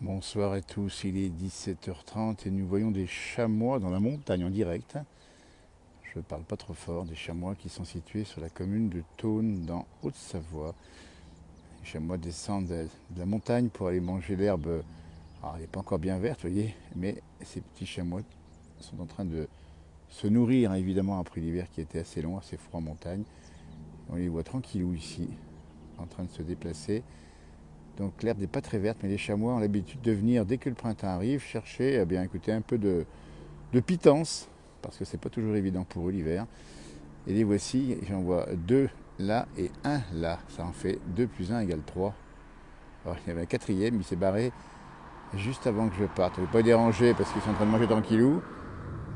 Bonsoir à tous, il est 17h30 et nous voyons des chamois dans la montagne en direct. Je ne parle pas trop fort, des chamois qui sont situés sur la commune de Thônes dans Haute-Savoie. Les chamois descendent de la montagne pour aller manger l'herbe. Alors elle n'est pas encore bien verte, vous voyez, mais ces petits chamois sont en train de se nourrir, hein, évidemment, après l'hiver qui était assez long, assez froid en montagne. On les voit tranquillou ici, en train de se déplacer. Donc l'herbe n'est pas très verte, mais les chamois ont l'habitude de venir, dès que le printemps arrive, chercher bien, écoutez, un peu de pitance, parce que c'est pas toujours évident pour eux l'hiver. Et les voici, j'en vois deux là et un là. Ça en fait 2 plus 1 égale 3. Alors il y avait un quatrième, il s'est barré juste avant que je parte. Je ne vais pas les déranger parce qu'ils sont en train de manger tranquillou.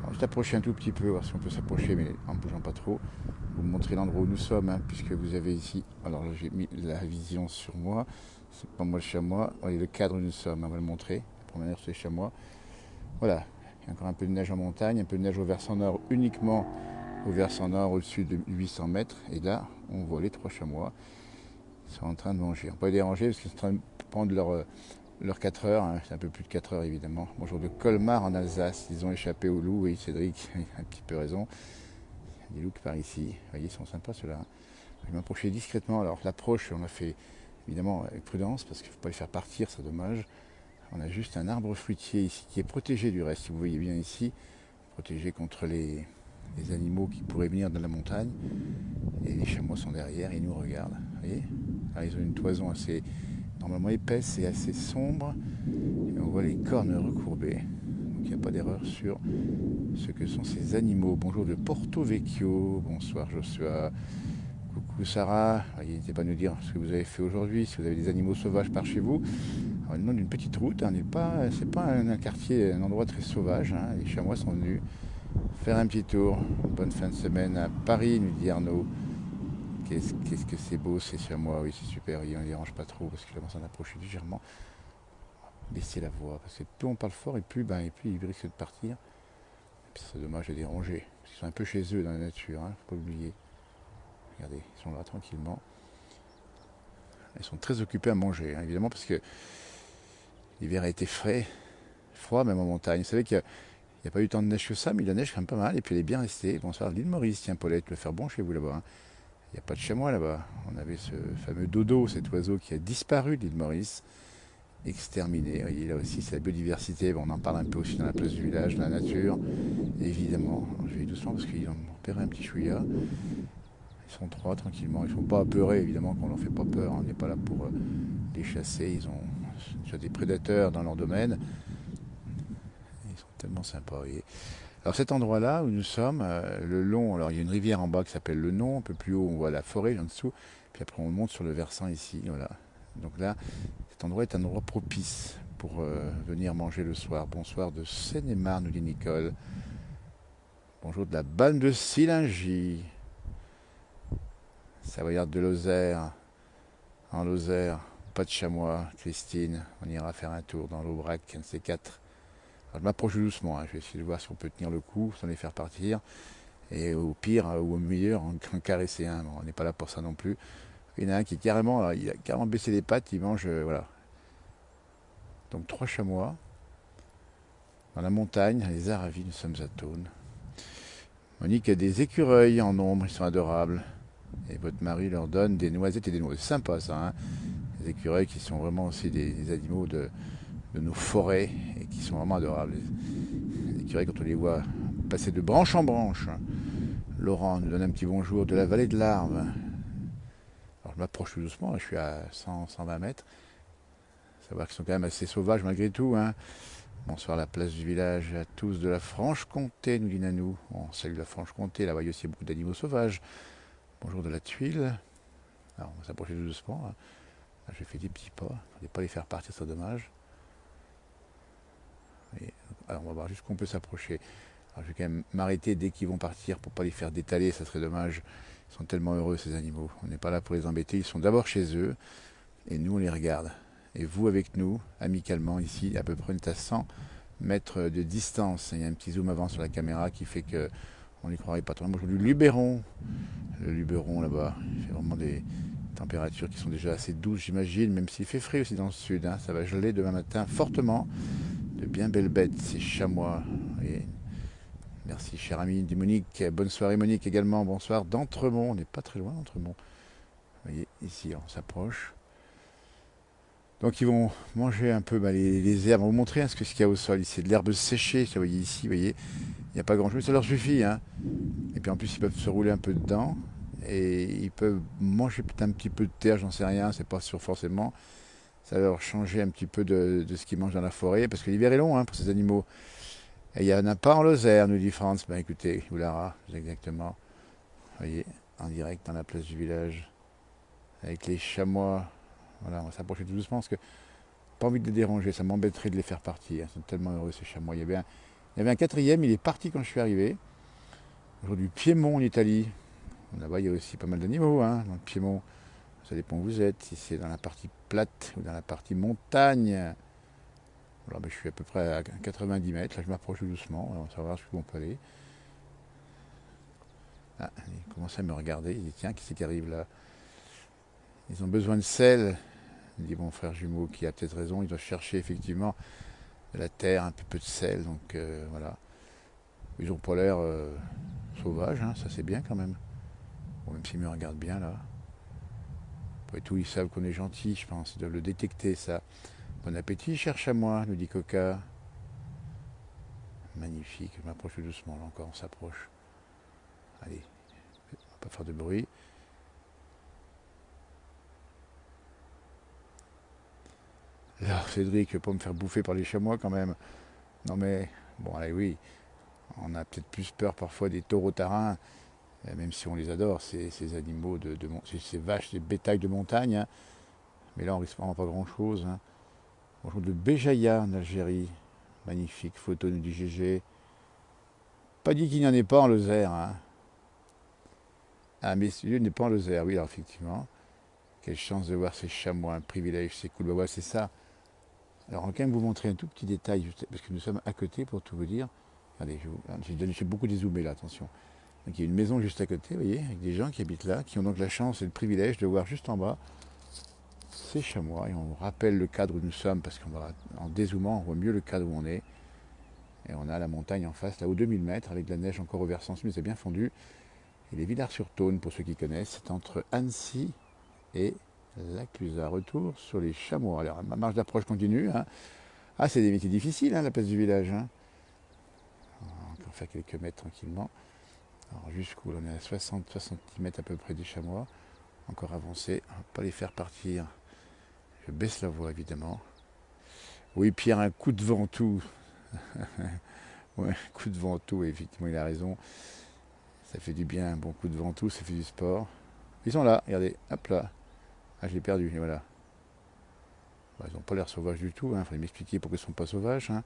Alors, je t'approche un tout petit peu, voir si on peut s'approcher, mais en ne bougeant pas trop. Vous montrer l'endroit où nous sommes, hein, puisque vous avez ici. Alors là, j'ai mis la vision sur moi. C'est pas moi le chamois. Voyez le cadre où nous sommes, on va le montrer. La promenade sur les chamois. Voilà. Il y a encore un peu de neige en montagne, un peu de neige au versant nord, uniquement au versant nord, au-dessus de 800 mètres. Et là, on voit les 3 chamois. Ils sont en train de manger. On ne peut pas les déranger parce qu'ils sont en train de prendre leur 4 heures. Hein. C'est un peu plus de 4 heures, évidemment. Bonjour de Colmar en Alsace. Ils ont échappé aux loups. Oui, Cédric a un petit peu raison. Il y a des loups qui par ici. Vous voyez, ils sont sympas ceux-là. Je vais m'approcher discrètement. Alors, l'approche, on l'a fait évidemment avec prudence parce qu'il ne faut pas les faire partir, c'est dommage. On a juste un arbre fruitier ici qui est protégé du reste, si vous voyez bien ici, protégé contre les animaux qui pourraient venir de la montagne. Et les chamois sont derrière et ils nous regardent. Vous voyez. Alors, ils ont une toison assez normalement épaisse et assez sombre. Et on voit les cornes recourbées. Donc il n'y a pas d'erreur sur ce que sont ces animaux. Bonjour de Porto Vecchio. Bonsoir Joshua. Coucou Sarah. N'hésitez pas à nous dire ce que vous avez fait aujourd'hui, si vous avez des animaux sauvages par chez vous. Alors, on demande une petite route, hein, c'est pas un quartier, un endroit très sauvage. Hein. Les chamois sont venus faire un petit tour. Bonne fin de semaine à Paris, nous dit Arnaud. Qu'est-ce que c'est beau ces chamois, oui c'est super, on ne dérange pas trop parce qu'il commence à en approcher légèrement. Baisser la voix, parce que plus on parle fort et plus ils risquent de partir. C'est dommage de déranger, parce qu'ils sont un peu chez eux dans la nature, hein, faut pas l'oublier. Regardez, ils sont là tranquillement. Ils sont très occupés à manger, hein, évidemment, parce que l'hiver a été froid même en montagne. Vous savez qu'il n'y a pas eu tant de neige que ça, mais la neige quand même pas mal, et puis elle est bien restée. Bonsoir l'île Maurice, tiens Paulette, le faire bon chez vous là-bas. Hein. Il n'y a pas de chamois là-bas. On avait ce fameux dodo, cet oiseau qui a disparu de l'île Maurice, exterminé. Vous voyez, là aussi, c'est la biodiversité. Bon, on en parle un peu aussi dans la place du village, dans la nature, évidemment. Alors, je vais doucement parce qu'ils ont repéré un petit chouïa. Ils sont 3 tranquillement. Ils ne sont pas apeurés, évidemment, qu'on ne leur fait pas peur. On n'est pas là pour les chasser. Ils ont déjà des prédateurs dans leur domaine. Ils sont tellement sympas, vous voyez. Alors cet endroit-là où nous sommes, le long, alors il y a une rivière en bas qui s'appelle le Non, un peu plus haut on voit la forêt en dessous, puis après on monte sur le versant ici, voilà. Donc là, cet endroit est un endroit propice pour venir manger le soir. Bonsoir de Seine-et-Marne, nous dit Nicole. Bonjour de la Balme de Silingy, Savoyarde de Lozère, en Lozère, pas de chamois, Christine, on ira faire un tour dans l'Aubrac, un de ces quatre. Alors, je m'approche doucement, hein. Je vais essayer de voir si on peut tenir le coup sans les faire partir. Et au pire, ou au meilleur, en caresser un. Bon, on n'est pas là pour ça non plus. Il y en a un qui est carrément, alors, il a carrément baissé les pattes, il mange, voilà. Donc 3 chamois dans la montagne, les Aravis, nous sommes à Thônes. Monique a des écureuils en ombre, ils sont adorables. Et votre mari leur donne des noisettes et des noix. C'est sympa ça, hein. Les écureuils qui sont vraiment aussi des animaux de nos forêts et qui sont vraiment adorables. Les écureuils, quand on les voit passer de branche en branche. Laurent nous donne un petit bonjour de la vallée de l'Arve. Alors je m'approche tout doucement, je suis à 100-120 mètres. Savoir qu'ils sont quand même assez sauvages malgré tout. Hein. Bonsoir la place du village à tous de la Franche-Comté, nous dit Nanou. On salue la Franche-Comté, là-bas il y a aussi beaucoup d'animaux sauvages. Bonjour de la Tuile. Alors on va s'approcher tout doucement. Hein. Là, j'ai fait des petits pas, il ne fallait pas les faire partir, c'est dommage. Et, alors on va voir jusqu'où on peut s'approcher. Alors, je vais quand même m'arrêter dès qu'ils vont partir pour ne pas les faire détaler, ça serait dommage. Ils sont tellement heureux ces animaux. On n'est pas là pour les embêter, ils sont d'abord chez eux et nous on les regarde. Et vous avec nous, amicalement, ici, à peu près à 100 mètres de distance. Il y a un petit zoom avant sur la caméra qui fait que on n'y croirait pas trop. Moi je vois du Luberon. Le Luberon là-bas, il fait vraiment Températures qui sont déjà assez douces, j'imagine, même s'il fait frais aussi dans le sud. Hein. Ça va geler demain matin fortement. De bien belles bêtes, ces chamois. Et merci, cher ami dit Monique. Bonne soirée, Monique, également. Bonsoir d'Entremont. On n'est pas très loin d'Entremont. Vous voyez, ici, on s'approche. Donc, ils vont manger un peu les herbes. On va vous montrer ce qu'il y a au sol. C'est de l'herbe séchée. Vous voyez ici, vous voyez. Il n'y a pas grand-chose, mais ça leur suffit. Hein. Et puis en plus, ils peuvent se rouler un peu dedans. Et ils peuvent manger peut-être un petit peu de terre, j'en sais rien, c'est pas sûr forcément. Ça va leur changer un petit peu de ce qu'ils mangent dans la forêt, parce que l'hiver est long hein, pour ces animaux. Et il n'y en a pas en Lozère, nous dit France. Ben écoutez, Oulara, exactement. Vous voyez, en direct dans la place du village, avec les chamois. Voilà, on va s'approcher tout doucement, parce que pas envie de les déranger, ça m'embêterait de les faire partir. Ils sont tellement heureux ces chamois. Il y avait un quatrième, il est parti quand je suis arrivé. Aujourd'hui, Piémont en Italie. Là-bas, il y a aussi pas mal d'animaux hein, dans le Piémont. Ça dépend où vous êtes, si c'est dans la partie plate ou dans la partie montagne. Alors, ben, je suis à peu près à 90 mètres, là je m'approche doucement, on va savoir jusqu'où on peut aller. Ah, il commence à me regarder, il dit tiens, qui c'est qui arrive là? Ils ont besoin de sel, dit mon frère jumeau qui a peut-être raison, il doit chercher effectivement de la terre, un peu de sel, donc voilà. Ils n'ont pas l'air sauvages, hein, ça c'est bien quand même. Bon, même s'ils me regardent bien là. Après tout, ils savent qu'on est gentil, je pense, ils doivent le détecter ça. Bon appétit, cherche à moi, nous dit Coca. Magnifique, je m'approche doucement, là encore, on s'approche. Allez, on va pas faire de bruit. Alors, Cédric, je vais pas me faire bouffer par les chamois quand même. Non mais, bon, allez, oui, on a peut-être plus peur parfois des taureaux tarins, même si on les adore, ces animaux, ces vaches, ces bétails de montagne. Hein. Mais là, on risque vraiment pas grand-chose. Hein. Bonjour de Béjaïa en Algérie. Magnifique photo, nous dit GG. Pas dit qu'il n'y en ait pas en Lozère. Hein. Ah, mais celui-là n'est pas en Lozère, oui, alors effectivement. Quelle chance de voir ces chamois, un privilège, c'est cool. Bah, ouais, c'est ça. Alors, on va quand même vous montrer un tout petit détail, parce que nous sommes à côté, pour tout vous dire. Regardez, j'ai beaucoup dézoomé là, attention. Donc, il y a une maison juste à côté, vous voyez, avec des gens qui habitent là, qui ont donc la chance et le privilège de voir juste en bas ces chamois. Et on rappelle le cadre où nous sommes, parce qu'en dézoomant, on voit mieux le cadre où on est. Et on a la montagne en face, là, aux 2000 mètres, avec de la neige encore au versant, mais c'est bien fondu. Et les Villars-sur-Tône, pour ceux qui connaissent, c'est entre Annecy et Laclusaz. Retour sur les chamois. Alors, ma marge d'approche continue. Hein. Ah, c'est des métiers difficiles, hein, la place du village. Hein. On va encore faire quelques mètres tranquillement. Alors, jusqu'où on est à 60 cm à peu près des chamois. Encore avancé. On ne va pas les faire partir. Je baisse la voix, évidemment. Oui, Pierre, un coup de ventoux. Ouais, un coup de ventoux, effectivement, il a raison. Ça fait du bien, un bon coup de ventoux, ça fait du sport. Ils sont là, regardez, hop là. Ah, je l'ai perdu, et voilà. Bah, ils n'ont pas l'air sauvages du tout, il faudrait m'expliquer pourquoi ils ne sont pas sauvages. Hein.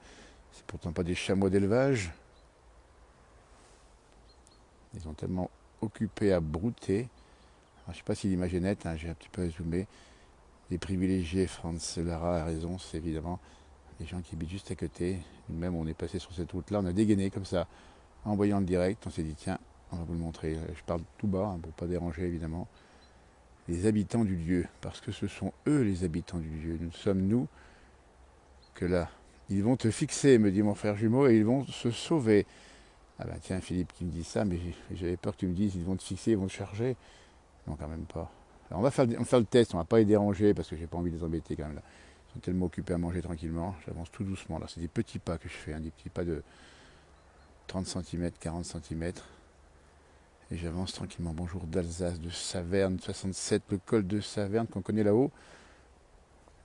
C'est pourtant pas des chamois d'élevage. Ils sont tellement occupés à brouter. Alors, je ne sais pas si l'image est nette, hein, j'ai un petit peu zoomé. Les privilégiés, Franz Lara a raison, c'est évidemment les gens qui habitent juste à côté. Nous-mêmes, on est passé sur cette route-là, on a dégainé comme ça. En voyant le direct, on s'est dit, tiens, on va vous le montrer. Je parle tout bas, hein, pour ne pas déranger, évidemment. Les habitants du lieu, parce que ce sont eux les habitants du lieu. Nous sommes nous que là. Ils vont te fixer, me dit mon frère jumeau, et ils vont se sauver. Ah ben tiens, Philippe qui me dit ça, mais j'avais peur que tu me dises, ils vont te fixer, ils vont te charger. Non, quand même pas. Alors on va faire le test, on va pas les déranger, parce que j'ai pas envie de les embêter quand même là. Ils sont tellement occupés à manger tranquillement. J'avance tout doucement là. C'est des petits pas que je fais, hein, des petits pas de 30 cm, 40 cm. Et j'avance tranquillement. Bonjour d'Alsace, de Saverne, 67, le col de Saverne qu'on connaît là-haut.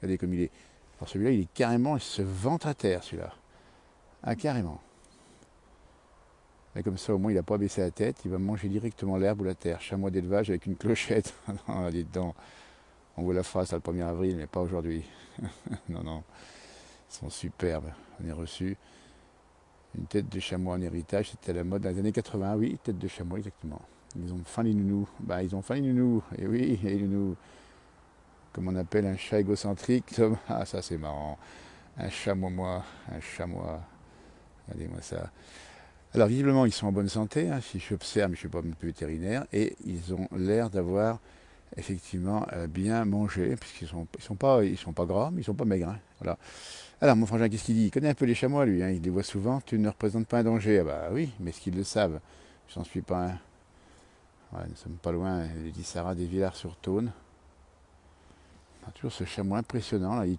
Regardez comme il est. Alors celui-là, il est carrément, il se vante à terre celui-là. Ah, carrément. Et comme ça, au moins, il n'a pas baissé la tête. Il va manger directement l'herbe ou la terre. Chamois d'élevage avec une clochette. Non, dites donc. On vous la fera ça le 1er avril, mais pas aujourd'hui. Non, non. Ils sont superbes. On est reçu une tête de chamois en héritage. C'était la mode dans les années 80. Oui, tête de chamois, exactement. Ils ont faim les nounous. Bah, ils ont faim les nounous. Et oui, les nounous. Comme on appelle un chat égocentrique. Ah, ça, c'est marrant. Un chamois, un chamois. Regardez-moi ça. Alors, visiblement, ils sont en bonne santé, hein, si j'observe, mais je ne suis pas vétérinaire, et ils ont l'air d'avoir effectivement bien manger, puisqu'ils sont pas gras, mais ils sont pas maigres, hein. Voilà. Alors, mon frangin, qu'est-ce qu'il dit? Il connaît un peu les chamois, lui, hein. Il les voit souvent. Tu ne représentes pas un danger. Ah bah oui, mais est-ce qu'ils le savent? Je n'en suis pas un. Ouais, nous sommes pas loin, il dit Sarah des Villars-sur-Thône. Toujours ce chamois impressionnant, là. Il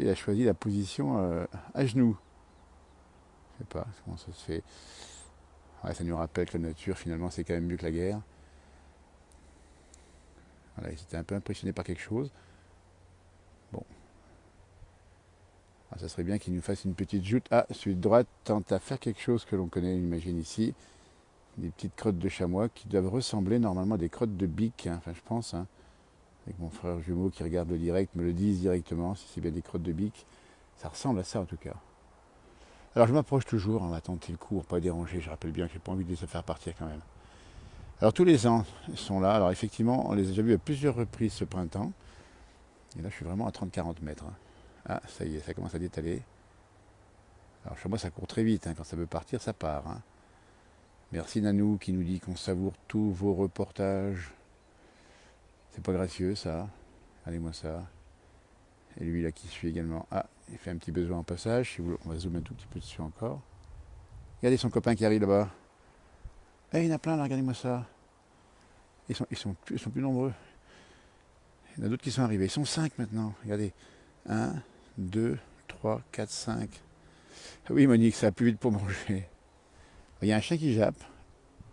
a choisi la position à genoux. Je sais pas comment ça se fait. Ouais, ça nous rappelle que la nature, finalement, c'est quand même mieux que la guerre. Voilà, ils étaient un peu impressionnés par quelque chose. Bon, ça serait bien qu'il nous fasse une petite joute. Ah, celui de droite tente à faire quelque chose que l'on connaît, on imagine ici. Des petites crottes de chamois qui doivent ressembler normalement à des crottes de bique, hein. Enfin, je pense, hein. Avec mon frère jumeau qui regarde le direct, me le disent directement, si c'est bien des crottes de bique. Ça ressemble à ça, en tout cas. Alors, je m'approche toujours, on va tenter le coup, pour pas déranger. Je rappelle bien que j'ai pas envie de les faire partir quand même. Alors, tous les ans, ils sont là. Alors, effectivement, on les a déjà vus à plusieurs reprises ce printemps. Et là, je suis vraiment à 30-40 mètres, hein. Ah, ça y est, ça commence à détaler. Alors, chez moi, ça court très vite, hein. Quand ça veut partir, ça part, hein. Merci Nanou qui nous dit qu'on savoure tous vos reportages. C'est pas gracieux, ça. Allez-moi ça. Et lui, là, qui suit également. Ah, il fait un petit besoin en passage. Si vous... On va zoomer un tout petit peu dessus encore. Regardez son copain qui arrive là-bas. Eh, il y en a plein, là, regardez-moi ça. Ils sont plus nombreux. Il y en a d'autres qui sont arrivés. Ils sont 5 maintenant. Regardez. Un, 2, 3, 4, 5. Oui, Monique, ça va plus vite pour manger. Il y a un chien qui jappe.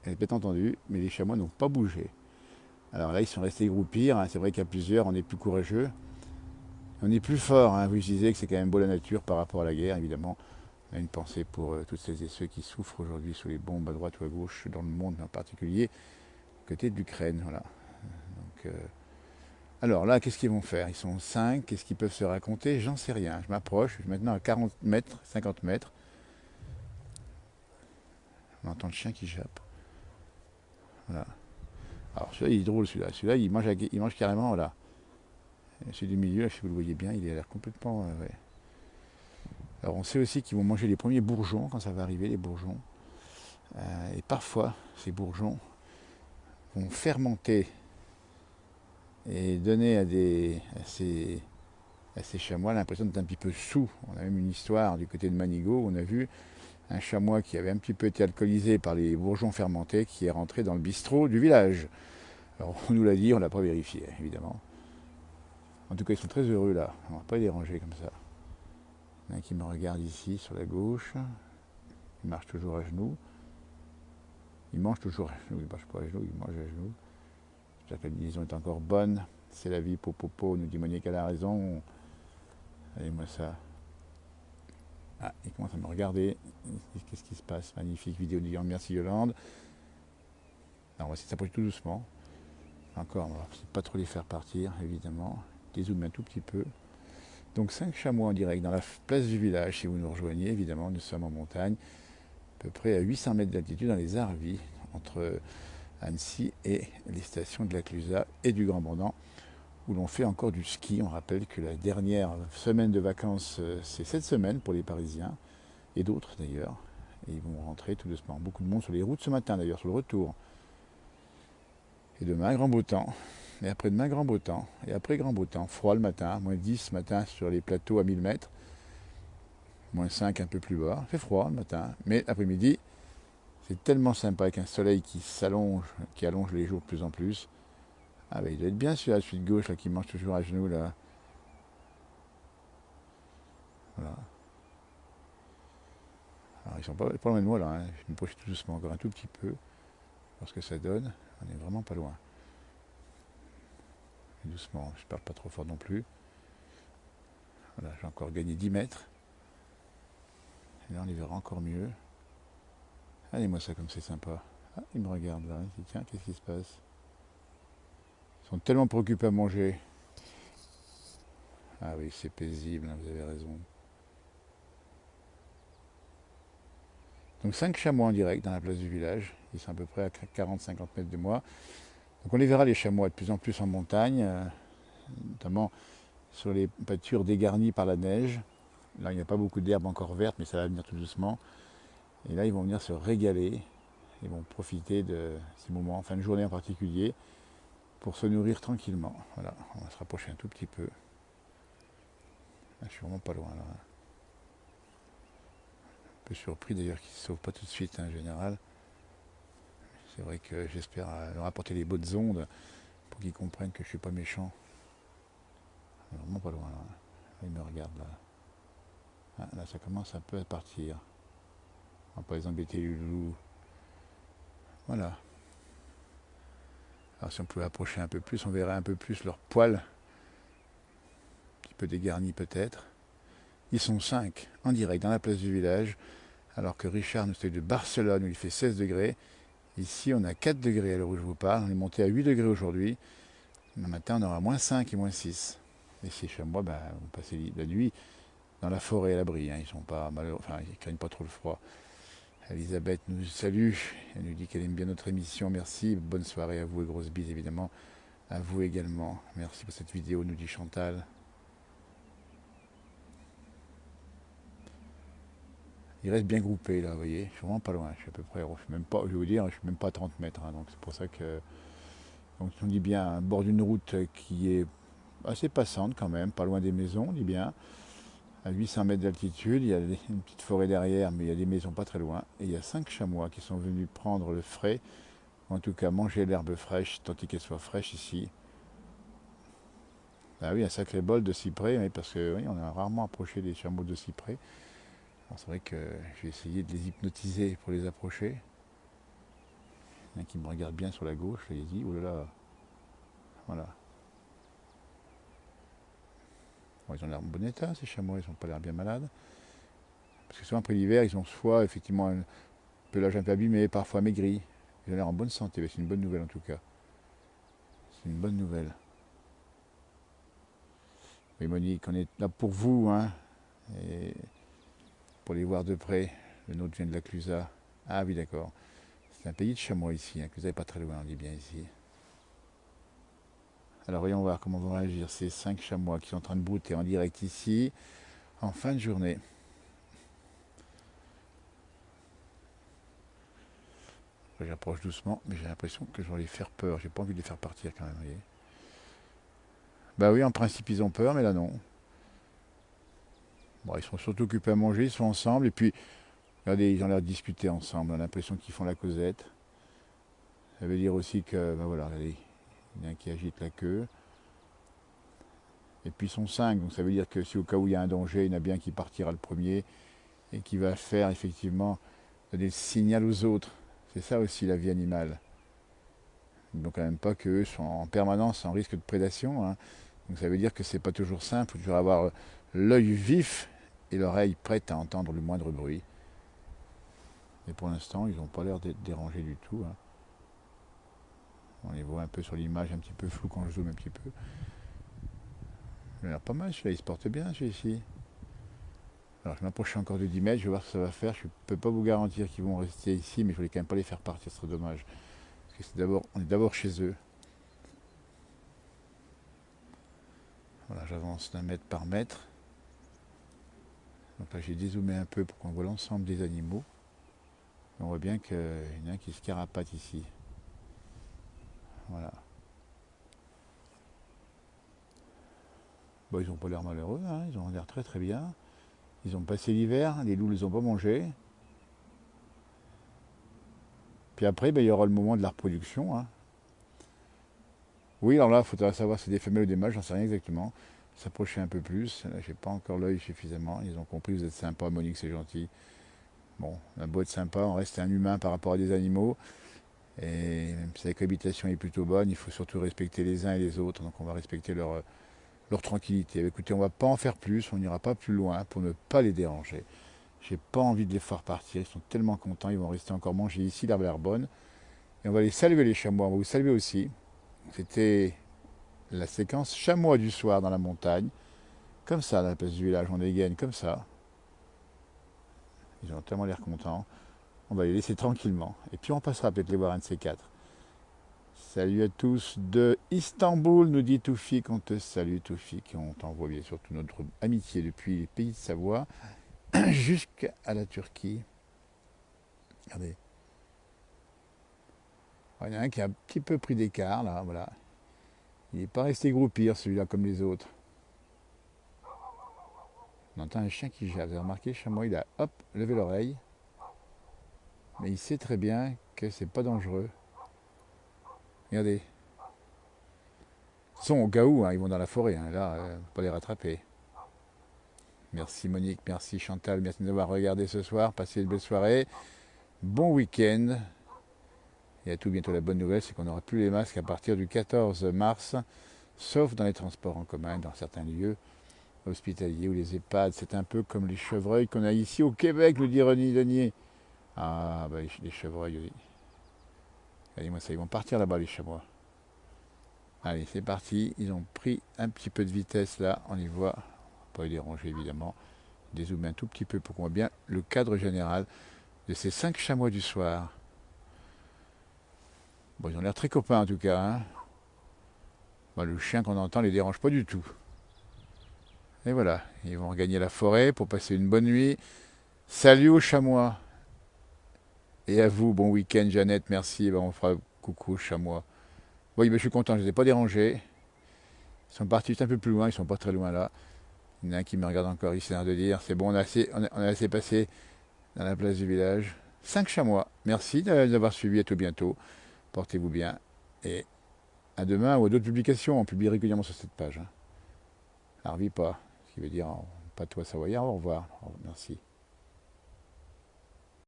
Elle est peut-être entendue, mais les chamois n'ont pas bougé. Alors là, ils sont restés groupir, hein. C'est vrai qu'à plusieurs, on est plus courageux. On est plus fort, hein. Vous disiez que c'est quand même beau la nature par rapport à la guerre, évidemment. On a une pensée pour toutes celles et ceux qui souffrent aujourd'hui sous les bombes à droite ou à gauche, dans le monde, mais en particulier côté de l'Ukraine. Voilà. Donc, alors là, qu'est-ce qu'ils vont faire? Ils sont 5, qu'est-ce qu'ils peuvent se raconter? J'en sais rien. Je m'approche, je suis maintenant à 40 mètres, 50 mètres. On entend le chien qui jappe. Voilà. Alors celui-là, il est drôle, celui-là. Celui-là, il mange carrément, voilà. Celui du milieu, là, si vous le voyez bien, il a l'air complètement... ouais. Alors on sait aussi qu'ils vont manger les premiers bourgeons quand ça va arriver, les bourgeons. Et parfois, ces bourgeons vont fermenter et donner à ces chamois l'impression d'être un petit peu sous. On a même une histoire du côté de Manigot où on a vu un chamois qui avait un petit peu été alcoolisé par les bourgeons fermentés qui est rentré dans le bistrot du village. Alors on nous l'a dit, on ne l'a pas vérifié, évidemment. En tout cas, ils sont très heureux là. On ne va pas les déranger comme ça. Il y en a un qui me regarde ici, sur la gauche. Il marche toujours à genoux. Il mange toujours à genoux. Il ne marche pas à genoux, il mange à genoux. J'espère que la liaison est encore bonne. C'est la vie, popopo, nous dit Monique, elle a raison. Allez-moi ça. Ah, il commence à me regarder. Qu'est-ce qui se passe? Magnifique vidéo disant merci Yolande. Alors, on va essayer de s'approcher tout doucement. Encore, on va pas trop les faire partir, évidemment. Dézoome un tout petit peu. Donc 5 chamois en direct dans la place du village, si vous nous rejoignez, évidemment, nous sommes en montagne, à peu près à 800 mètres d'altitude dans les Arvis, entre Annecy et les stations de la Clusaz et du Grand Bornand, où l'on fait encore du ski. On rappelle que la dernière semaine de vacances, c'est cette semaine pour les Parisiens, et d'autres d'ailleurs, et ils vont rentrer tout doucement. Beaucoup de monde sur les routes ce matin d'ailleurs, sur le retour. Et demain, grand beau temps. Et après-demain, grand beau temps. Et après, grand beau temps. Froid le matin, moins 10 ce matin sur les plateaux à 1000 mètres. Moins 5 un peu plus bas. Il fait froid le matin. Mais l'après-midi, c'est tellement sympa avec un soleil qui s'allonge, qui allonge les jours de plus en plus. Ah ben il doit être bien celui-là, celui de gauche là, qui mange toujours à genoux là. Voilà. Alors ils sont pas loin de moi là, hein. Je me projette tout doucement encore un tout petit peu. Voir ce que ça donne. On est vraiment pas loin. Doucement, je parle pas trop fort non plus. Voilà, j'ai encore gagné 10 mètres. Et là, on les verra encore mieux. Allez-moi ça comme c'est sympa. Ah, il me regarde là. Il dit, tiens, qu'est-ce qui se passe? Ils sont tellement préoccupés à manger. Ah oui, c'est paisible, hein, vous avez raison. Donc 5 chamois en direct dans la place du village. Ils sont à peu près à 40-50 mètres de moi. Donc on les verra les chamois de plus en plus en montagne, notamment sur les pâtures dégarnies par la neige. Là, il n'y a pas beaucoup d'herbe encore verte, mais ça va venir tout doucement. Et là, ils vont venir se régaler. Ils vont profiter de ces moments, en fin de journée en particulier. pour se nourrir tranquillement. Voilà, on va se rapprocher un tout petit peu. Ah, je suis vraiment pas loin là. Un peu surpris d'ailleurs qu'ils ne se sauvent pas tout de suite en général. C'est vrai que j'espère leur apporter les bonnes ondes pour qu'ils comprennent que je ne suis pas méchant. Vraiment pas loin là. Ils me regardent là. Ah, là ça commence un peu à partir. On va pas les embêter les loulous. Voilà. Alors si on pouvait approcher un peu plus, on verrait un peu plus leurs poils. Un petit peu dégarnis peut-être. Ils sont 5 en direct dans la place du village. Alors que Richard nous est de Barcelone où il fait 16 degrés. Ici on a 4 degrés à l'heure où je vous parle. On est monté à 8 degrés aujourd'hui. Le matin on aura moins 5 et moins 6. Et ces chamois vont passer la nuit dans la forêt à l'abri. Hein. Ils sont pas malheureux, enfin ils craignent pas trop le froid. Elisabeth nous salue. Elle nous dit qu'elle aime bien notre émission. Merci. Bonne soirée à vous et grosses bises évidemment. À vous également. Merci pour cette vidéo, nous dit Chantal. Il reste bien groupé là, vous voyez. Je suis vraiment pas loin. Je suis à peu près, je suis même pas, je vais vous dire, je suis même pas à 30 mètres. Hein, donc c'est pour ça que, donc on dit bien, à bord d'une route qui est assez passante quand même, pas loin des maisons, on dit bien. À 800 mètres d'altitude, il y a une petite forêt derrière, mais il y a des maisons pas très loin. Et il y a 5 chamois qui sont venus prendre le frais, ou en tout cas manger l'herbe fraîche, tant qu'elle soit fraîche ici. Ah oui, un sacré bol de cyprès, oui, parce que oui, on a rarement approché des chameaux de cyprès. C'est vrai que j'ai essayé de les hypnotiser pour les approcher. Il y en a qui me regarde bien sur la gauche, là, il dit, oh là là, voilà. Bon, ils ont l'air en bon état, ces chamois, ils n'ont pas l'air bien malades. Parce que souvent après l'hiver, ils ont soit effectivement un pelage un peu abîmé, parfois maigri. Ils ont l'air en bonne santé, c'est une bonne nouvelle en tout cas. C'est une bonne nouvelle. Oui Monique, on est là pour vous, hein, et pour les voir de près. Le nôtre vient de la Clusaz. Ah oui d'accord. C'est un pays de chamois ici, hein. Clusaz n'est pas très loin, on dit bien ici. Alors voyons voir comment vont réagir ces 5 chamois qui sont en train de brouter en direct ici, en fin de journée. J'approche doucement, mais j'ai l'impression que je vais les faire peur. J'ai pas envie de les faire partir quand même, vous voyez. Bah oui, en principe ils ont peur, mais là non. Bon, ils sont surtout occupés à manger, ils sont ensemble, et puis, regardez, ils ont l'air de discuter ensemble. On a l'impression qu'ils font la causette. Ça veut dire aussi que, ben voilà, regardez, il y en a un qui agite la queue. Et puis ils sont 5, donc ça veut dire que si au cas où il y a un danger, il y en a bien qui partira le premier et qui va faire effectivement des signaux aux autres. C'est ça aussi la vie animale. Donc quand même pas qu'eux sont en permanence en risque de prédation. Hein. Donc ça veut dire que c'est pas toujours simple, il faut toujours avoir l'œil vif et l'oreille prête à entendre le moindre bruit. Et pour l'instant, ils n'ont pas l'air d'être dérangés du tout. Hein. On les voit un peu sur l'image, un petit peu flou quand je zoome un petit peu. Il a l'air pas mal celui-là, il se porte bien celui-ci. Alors je m'approche encore de 10 mètres, je vais voir ce que ça va faire. Je ne peux pas vous garantir qu'ils vont rester ici, mais je ne voulais quand même pas les faire partir, ce serait dommage. Parce que on est d'abord chez eux. Voilà, j'avance d'un mètre par mètre. Donc là j'ai dézoomé un peu pour qu'on voit l'ensemble des animaux. Et on voit bien qu'il y en a un qui se carapate ici. Voilà. Bon, ils n'ont pas l'air malheureux, hein, ils ont l'air très très bien. Ils ont passé l'hiver, les loups ne les ont pas mangés. Puis après, il y aura le moment de la reproduction. Hein. Oui, alors là, il faudra savoir si c'est des femelles ou des mâles, j'en sais rien exactement. S'approcher un peu plus. Là, j'ai pas encore l'œil suffisamment. Ils ont compris, vous êtes sympa, Monique, c'est gentil. Bon, on a beau être sympa, on reste un humain par rapport à des animaux. Et même si la cohabitation est plutôt bonne, il faut surtout respecter les uns et les autres. Donc on va respecter leur tranquillité. Écoutez, on ne va pas en faire plus, on n'ira pas plus loin pour ne pas les déranger. J'ai pas envie de les faire partir, ils sont tellement contents, ils vont rester encore manger ici, l'herbe est bonne. Et on va les saluer les chamois, on va vous saluer aussi. C'était la séquence chamois du soir dans la montagne. Comme ça, dans la place du village, on dégaine comme ça. Ils ont tellement l'air contents. On va les laisser tranquillement. Et puis on passera peut-être les voir un de ces 4. Salut à tous de Istanbul, nous dit Toufik. On te salue Toufik. On t'envoie bien sûr toute notre amitié depuis les pays de Savoie jusqu'à la Turquie. Regardez. Il y en a un qui a un petit peu pris d'écart, là, voilà. Il n'est pas resté groupir celui-là comme les autres. On entend un chien qui jappe. Vous avez remarqué, le chamois, il a hop, levé l'oreille. Mais il sait très bien que c'est pas dangereux. Regardez. De toute façon, au cas où, hein, ils vont dans la forêt. Hein, là, faut pas les rattraper. Merci Monique, merci Chantal, merci de nous avoir regardé ce soir. Passez une belle soirée. Bon week-end. Et à tout bientôt. La bonne nouvelle, c'est qu'on n'aura plus les masques à partir du 14 mars, sauf dans les transports en commun, dans certains lieux hospitaliers ou les EHPAD. C'est un peu comme les chevreuils qu'on a ici au Québec, nous dit René Danier. Ah, bah les chevreuils, oui. Regardez-moi ça, ils vont partir là-bas, les chamois. Allez, c'est parti. Ils ont pris un petit peu de vitesse là, on y voit. Pas les déranger évidemment. Dézoomer un tout petit peu pour qu'on voit bien le cadre général de ces 5 chamois du soir. Bon, ils ont l'air très copains en tout cas. Hein. Bon, le chien qu'on entend les dérange pas du tout. Et voilà, ils vont regagner la forêt pour passer une bonne nuit. Salut aux chamois. Et à vous, bon week-end Jeannette, merci. Ben, on fera coucou aux chamois. Oui, ben, je suis content, je ne les ai pas dérangés. Ils sont partis juste un peu plus loin, ils sont pas très loin là. Il y en a un qui me regarde encore, il s'est l'air de dire. C'est bon, on a assez passé dans la place du village. 5 chamois. Merci d'avoir suivi, à tout bientôt. Portez-vous bien. Et à demain ou à d'autres publications. On publie régulièrement sur cette page. Hein. Harvey pas. Ce qui veut dire patois savoyard. Au revoir. Merci.